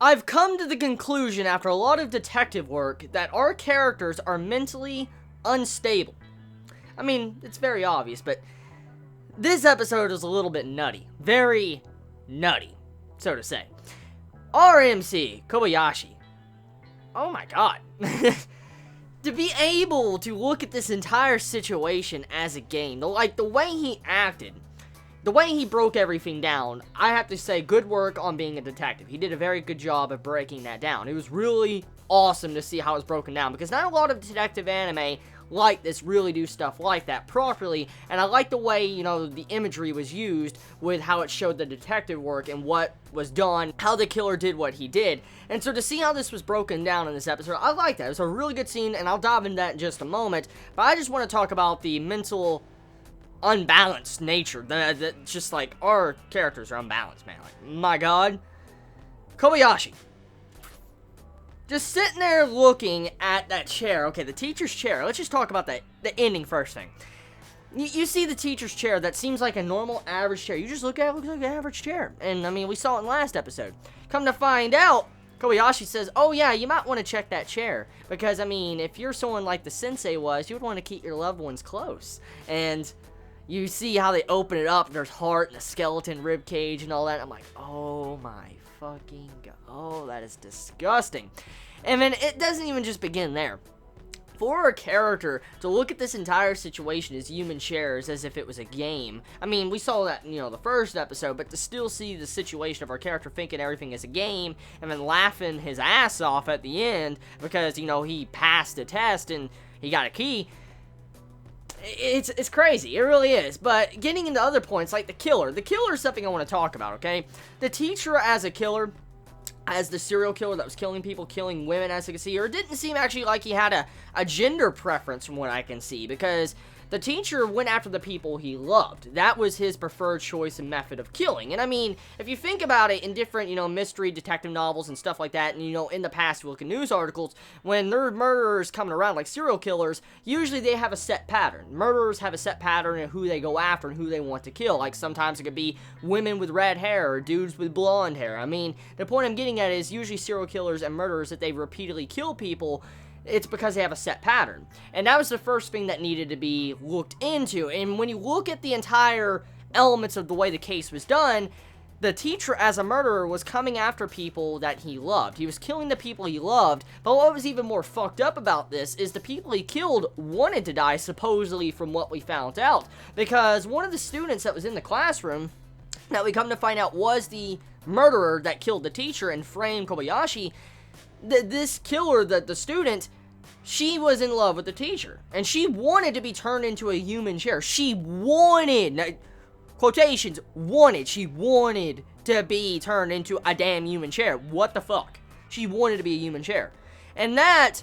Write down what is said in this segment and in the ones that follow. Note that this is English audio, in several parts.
I've come to the conclusion after a lot of detective work that our characters are mentally unstable. I mean, it's very obvious, but this episode is a little bit nutty. Very nutty, so to say. Our MC, Kobayashi. Oh my god. To be able to look at this entire situation as a game, the way he acted, the way he broke everything down, I have to say, good work on being a detective. He did a very good job of breaking that down. It was really awesome to see how it was broken down, because not a lot of detective anime like this really do stuff like that properly, and I like the way, you know, the imagery was used with how it showed the detective work and what was done, how the killer did what he did. And so to see how this was broken down in this episode, I like that. It was a really good scene, and I'll dive into that in just a moment, but I just want to talk about the mental unbalanced nature, that just like, our characters are unbalanced, man. Like, my god. Kobayashi. Just sitting there looking at that chair. Okay, the teacher's chair. Let's just talk about the ending first thing. You see the teacher's chair that seems like a normal, average chair. You just look at it, it looks like an average chair. And, I mean, we saw it in last episode. Come to find out, Kobayashi says, oh yeah, you might want to check that chair. Because, I mean, if you're someone like the sensei was, you would want to keep your loved ones close. And you see how they open it up, and there's heart and a skeleton rib cage and all that. I'm like, oh my fucking god. Oh, that is disgusting. And then it doesn't even just begin there. For a character to look at this entire situation as human chairs as if it was a game. I mean, we saw that in, you know, the first episode, but to still see the situation of our character thinking everything is a game and then laughing his ass off at the end because, you know, he passed a test and he got a key. It's crazy. It really is. But getting into other points, like the killer. The killer is something I want to talk about, okay? The teacher as a killer, as the serial killer that was killing people, killing women, as you can see, or it didn't seem actually like he had a gender preference from what I can see, because the teacher went after the people he loved. That was his preferred choice and method of killing. And I mean, if you think about it in different, you know, mystery detective novels and stuff like that, and, you know, in the past, you look at news articles, when there are murderers coming around, like serial killers, usually they have a set pattern. Murderers have a set pattern of who they go after and who they want to kill. Like, sometimes it could be women with red hair or dudes with blonde hair. I mean, the point I'm getting at is usually serial killers and murderers, that they repeatedly kill people, it's because they have a set pattern. And that was the first thing that needed to be looked into. And when you look at the entire elements of the way the case was done, the teacher as a murderer was coming after people that he loved. He was killing the people he loved. But what was even more fucked up about this is the people he killed wanted to die, supposedly, from what we found out. Because one of the students that was in the classroom, that we come to find out was the murderer that killed the teacher and framed Kobayashi, this killer, the student, she was in love with the teacher. And she wanted to be turned into a human chair. She wanted, quotations, wanted. She wanted to be turned into a damn human chair. What the fuck? She wanted to be a human chair. And that,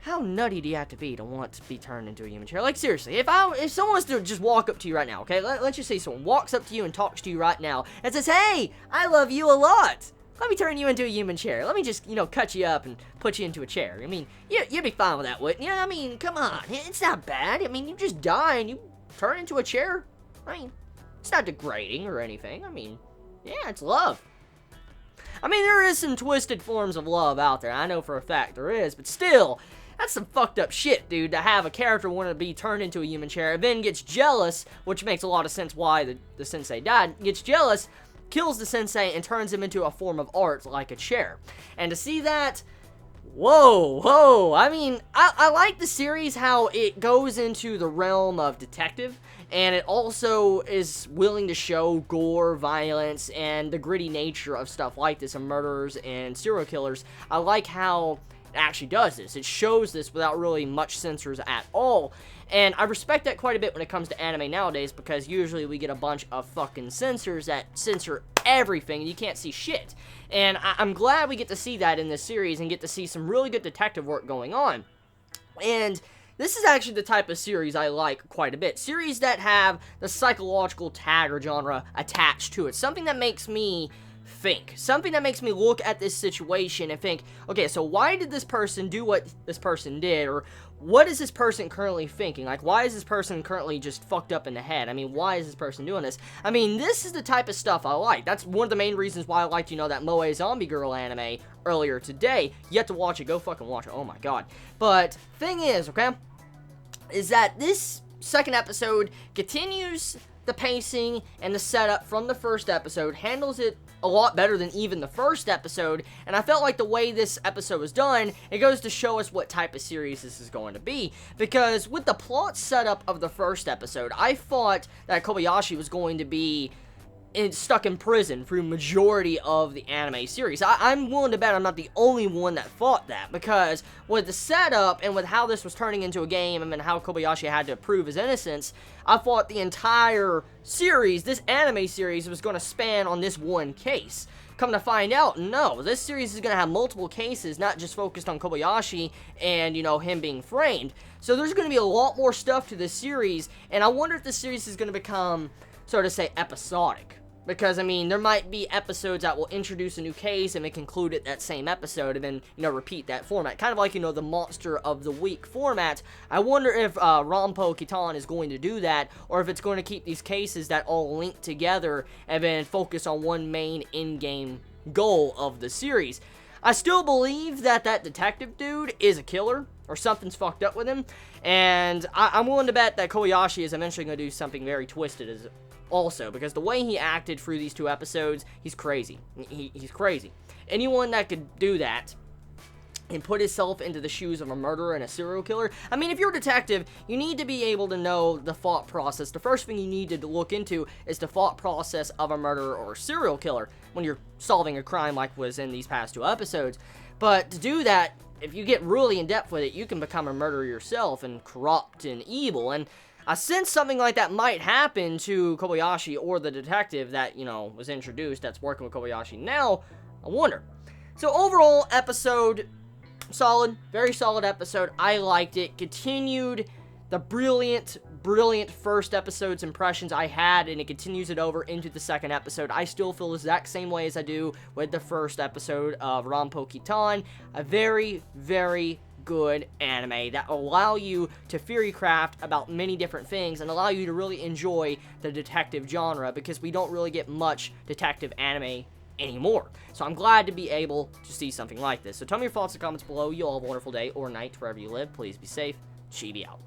how nutty do you have to want to be turned into a human chair? Like, seriously, if someone was to just walk up to you right now, okay? Let's just say someone walks up to you and talks to you right now and says, hey, I love you a lot. Let me turn you into a human chair. Let me just, you know, cut you up and put you into a chair. I mean, you'd be fine with that, wouldn't you? I mean, come on. It's not bad. I mean, you just die and you turn into a chair. I mean, it's not degrading or anything. I mean, yeah, it's love. I mean, there is some twisted forms of love out there. I know for a fact there is, but still, that's some fucked up shit, dude, to have a character want to be turned into a human chair and then gets jealous, which makes a lot of sense why the sensei died, gets jealous, kills the sensei, and turns him into a form of art like a chair. And to see that, whoa, I mean, I like the series, how it goes into the realm of detective, and it also is willing to show gore, violence, and the gritty nature of stuff like this, of murderers and serial killers. I like how it actually does this. It shows this without really much censors at all. And I respect that quite a bit when it comes to anime nowadays, because usually we get a bunch of fucking censors that censor everything, and you can't see shit. And I'm glad we get to see that in this series, and get to see some really good detective work going on. And this is actually the type of series I like quite a bit. Series that have the psychological tag or genre attached to it. Something that makes me think. Something that makes me look at this situation and think, okay, so why did this person do what this person did? Or what is this person currently thinking? Like, why is this person currently just fucked up in the head? I mean, why is this person doing this? I mean, this is the type of stuff I like. That's one of the main reasons why I liked, you know, that Moe Zombie Girl anime earlier today. Yet to watch it. Go fucking watch it. Oh my god. But, thing is, okay, is that this second episode continues the pacing and the setup from the first episode, handles it a lot better than even the first episode, and I felt like the way this episode was done, it goes to show us what type of series this is going to be, because with the plot setup of the first episode, I thought that Kobayashi was going to be stuck in prison for the majority of the anime series. I'm willing to bet I'm not the only one that thought that, because with the setup and with how this was turning into a game and how Kobayashi had to prove his innocence, I thought the entire series, this anime series, was going to span on this one case. Come to find out, no, this series is going to have multiple cases, not just focused on Kobayashi and, you know, him being framed. So there's going to be a lot more stuff to this series, and I wonder if this series is going to become, so to say, episodic. Because, I mean, there might be episodes that will introduce a new case and then conclude it that same episode and then, you know, repeat that format. Kind of like, you know, the Monster of the Week format. I wonder if Ranpo Kitan is going to do that, or if it's going to keep these cases that all link together and then focus on one main in-game goal of the series. I still believe that that detective dude is a killer, or something's fucked up with him, and I'm willing to bet that Kobayashi is eventually going to do something very twisted also, because the way he acted through these two episodes, he's crazy. He's crazy. Anyone that could do that and put himself into the shoes of a murderer and a serial killer, I mean, if you're a detective, you need to be able to know the thought process. The first thing you need to look into is the thought process of a murderer or serial killer when you're solving a crime like was in these past two episodes. But to do that, if you get really in depth with it, you can become a murderer yourself and corrupt and evil. And I sense something like that might happen to Kobayashi or the detective that, you know, was introduced that's working with Kobayashi now. I wonder. So overall, episode solid, very solid episode. I liked it. Continued the brilliant first episode's impressions I had, and it continues it over into the second episode. I still feel the exact same way as I do with the first episode of Ranpo Kitan. A very, very good anime that allow you to theory craft about many different things and allow you to really enjoy the detective genre, because we don't really get much detective anime anymore. So I'm glad to be able to see something like this. So tell me your thoughts in the comments below. You all have a wonderful day or night wherever you live. Please be safe. Chibi out.